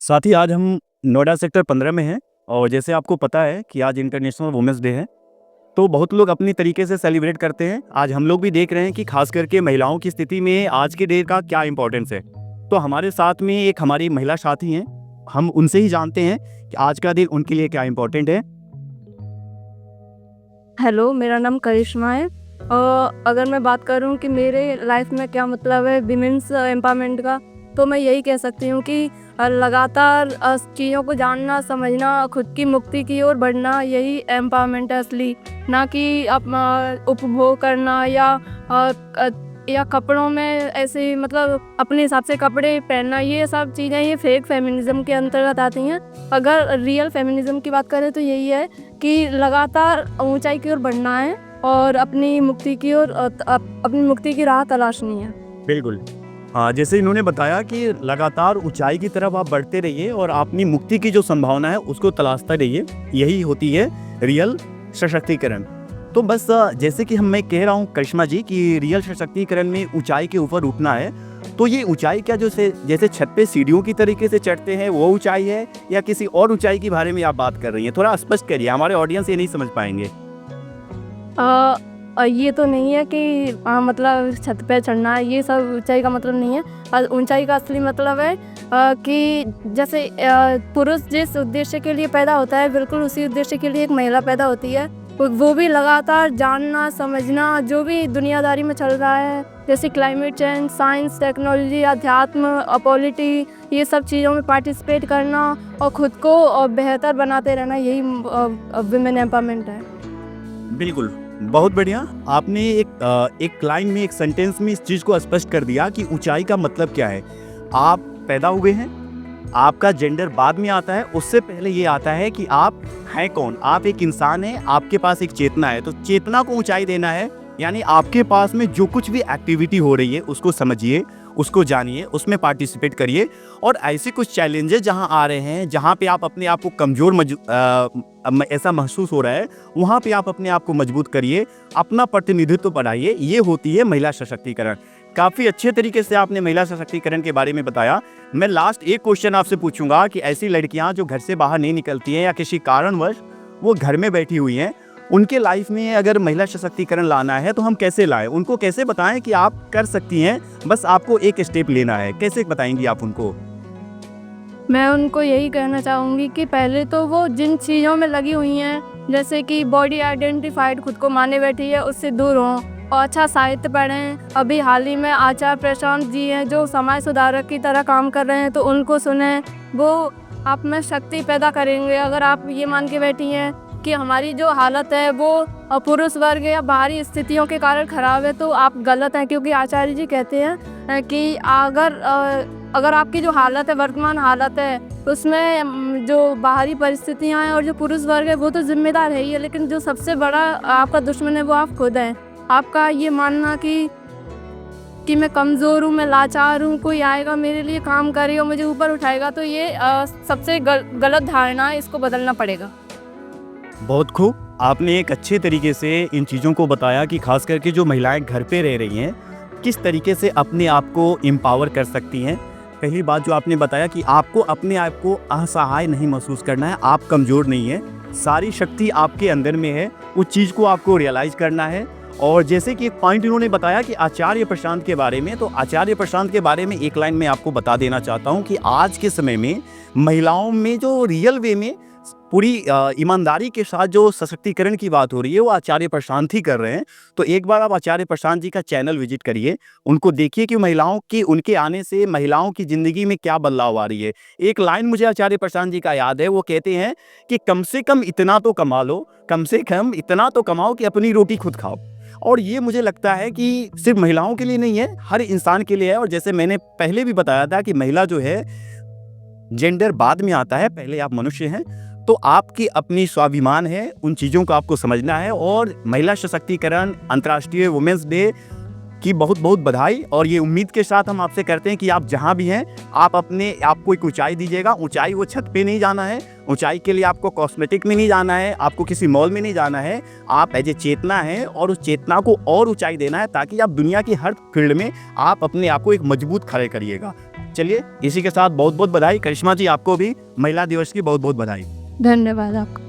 साथ ही आज हम नोएडा सेक्टर 15 में हैं और जैसे आपको पता है कि आज इंटरनेशनल वुमेंस डे है, तो बहुत लोग अपनी तरीके से सेलिब्रेट करते हैं। आज हम लोग भी देख रहे हैं कि खास करके महिलाओं की स्थिति में आज के डे का क्या इम्पोर्टेंस है। तो हमारे साथ में एक हमारी महिला साथी हैं, हम उनसे ही जानते हैं कि आज का दिन उनके लिए क्या इम्पोर्टेंट है। हेलो, मेरा नाम करिश्मा है। और अगर मैं बात करूं कि मेरे लाइफ में क्या मतलब है विमेंस एम्पावरमेंट का, तो मैं यही कह सकती हूं कि लगातार चीज़ों को जानना, समझना, खुद की मुक्ति की ओर बढ़ना, यही एम्पावरमेंट है असली। ना कि उपभोग करना या कपड़ों में ऐसे ही मतलब अपने हिसाब से कपड़े पहनना, ये सब चीज़ें ये फेक फेमिनिज़म के अंतर्गत आती हैं। अगर रियल फेमिनिज़म की बात करें तो यही है कि लगातार ऊंचाई की ओर बढ़ना है और अपनी मुक्ति की राह तलाशनी है। बिल्कुल। हाँ, जैसे इन्होंने बताया कि लगातार ऊंचाई की तरफ आप बढ़ते रहिए और अपनी मुक्ति की जो संभावना है उसको तलाशते रहिए, यही होती है रियल सशक्तिकरण। तो बस जैसे कि मैं कह रहा हूँ करिश्मा जी कि रियल सशक्तिकरण में ऊंचाई के ऊपर उठना है, तो ये ऊंचाई क्या जैसे छत पे सीढ़ियों की तरीके से चढ़ते हैं वो ऊंचाई है, या किसी और ऊंचाई के बारे में आप बात कर रही हैं? थोड़ा स्पष्ट करिए, हमारे ऑडियंस ये नहीं समझ पाएंगे। ये तो नहीं है कि मतलब छत पे चढ़ना है, ये सब ऊंचाई का मतलब नहीं है। ऊंचाई का असली मतलब है कि जैसे पुरुष जिस उद्देश्य के लिए पैदा होता है, बिल्कुल उसी उद्देश्य के लिए एक महिला पैदा होती है। वो भी लगातार जानना, समझना, जो भी दुनियादारी में चल रहा है, जैसे क्लाइमेट चेंज, साइंस, टेक्नोलॉजी, अध्यात्म, पॉलिटी, ये सब चीज़ों में पार्टिसिपेट करना और ख़ुद को बेहतर बनाते रहना, यही विमेन एम्पावरमेंट है। बिल्कुल, बहुत बढ़िया। आपने एक लाइन में, एक सेंटेंस में इस चीज़ को स्पष्ट कर दिया कि ऊंचाई का मतलब क्या है। आप पैदा हुए हैं, आपका जेंडर बाद में आता है, उससे पहले ये आता है कि आप हैं कौन। आप एक इंसान हैं, आपके पास एक चेतना है, तो चेतना को ऊंचाई देना है। यानी आपके पास में जो कुछ भी एक्टिविटी हो रही है उसको समझिए, उसको जानिए, उसमें पार्टिसिपेट करिए। और ऐसे कुछ चैलेंजेस जहां आ रहे हैं, जहां पे आप अपने आप को कमज़ोर ऐसा महसूस हो रहा है, वहां पे आप अपने आप को मजबूत करिए, अपना प्रतिनिधित्व बढ़ाइए। ये होती है महिला सशक्तिकरण। काफ़ी अच्छे तरीके से आपने महिला सशक्तिकरण के बारे में बताया। मैं लास्ट एक क्वेश्चन आपसे पूछूंगा कि ऐसी लड़कियां जो घर से बाहर नहीं निकलती हैं या किसी कारणवश वो घर में बैठी हुई हैं, उनके लाइफ में अगर महिला सशक्तिकरण लाना है तो हम कैसे लाएं? उनको कैसे बताएं कि आप कर सकती हैं, बस आपको एक स्टेप लेना है? कैसे बताएंगी आप उनको? मैं उनको यही कहना चाहूँगी कि पहले तो वो जिन चीज़ों में लगी हुई हैं, जैसे कि बॉडी आइडेंटिफाइड खुद को माने बैठी है, उससे दूर हों और अच्छा साहित्य पढ़ें। अभी हाल ही में आचार्य प्रशांत जी हैं जो समाज सुधारक की तरह काम कर रहे हैं, तो उनको सुनें। वो आप में शक्ति पैदा करेंगे। अगर आप ये मान के बैठी हैं कि हमारी जो हालत है वो पुरुष वर्ग या बाहरी स्थितियों के कारण खराब है, तो आप गलत हैं। क्योंकि आचार्य जी कहते हैं कि अगर आपकी जो हालत है, वर्तमान हालत है, उसमें जो बाहरी परिस्थितियां हैं और जो पुरुष वर्ग है वो तो जिम्मेदार है ही है, लेकिन जो सबसे बड़ा आपका दुश्मन है वो आप खुद हैं। आपका ये मानना कि मैं कमज़ोर हूँ, मैं लाचार हूँ, कोई आएगा मेरे लिए काम करेगा, मुझे ऊपर उठाएगा, तो ये सबसे गलत धारणा है, इसको बदलना पड़ेगा। बहुत खूब, आपने एक अच्छे तरीके से इन चीज़ों को बताया कि खास करके जो महिलाएं घर पे रह रही हैं किस तरीके से अपने आप को एम्पावर कर सकती हैं। पहली बात जो आपने बताया कि आपको अपने आप को असहाय नहीं महसूस करना है, आप कमज़ोर नहीं हैं, सारी शक्ति आपके अंदर में है, उस चीज़ को आपको रियलाइज़ करना है। और जैसे कि एक पॉइंट इन्होंने बताया कि आचार्य प्रशांत के बारे में, तो आचार्य प्रशांत के बारे में एक लाइन में आपको बता देना चाहता हूँ कि आज के समय में महिलाओं में जो रियल वे में पूरी ईमानदारी के साथ जो सशक्तिकरण की बात हो रही है वो आचार्य प्रशांत ही कर रहे हैं। तो एक बार आप आचार्य प्रशांत जी का चैनल विजिट करिए, उनको देखिए कि महिलाओं की, उनके आने से महिलाओं की ज़िंदगी में क्या बदलाव आ रही है। एक लाइन मुझे आचार्य प्रशांत जी का याद है, वो कहते हैं कि कम से कम इतना तो कमा लो, कम से कम इतना तो कमाओ कि अपनी रोटी खुद खाओ। और ये मुझे लगता है कि सिर्फ महिलाओं के लिए नहीं है, हर इंसान के लिए है। और जैसे मैंने पहले भी बताया था कि महिला जो है जेंडर बाद में आता है, पहले आप मनुष्य हैं, तो आपकी अपनी स्वाभिमान है, उन चीज़ों को आपको समझना है। और महिला सशक्तिकरण, अंतर्राष्ट्रीय वुमेंस डे की बहुत बहुत बधाई। और ये उम्मीद के साथ हम आपसे करते हैं कि आप जहाँ भी हैं, आप अपने आप को एक ऊंचाई दीजिएगा। ऊंचाई वो छत पे नहीं जाना है, ऊंचाई के लिए आपको कॉस्मेटिक में नहीं जाना है, आपको किसी मॉल में नहीं जाना है। आप एज ए चेतना है और उस चेतना को और ऊंचाई देना है, ताकि आप दुनिया की हर फील्ड में आप अपने आप को एक मजबूत खड़े करिएगा। चलिए इसी के साथ बहुत बहुत बधाई। करिश्मा जी, आपको भी महिला दिवस की बहुत बहुत बधाई। धन्यवाद आपका।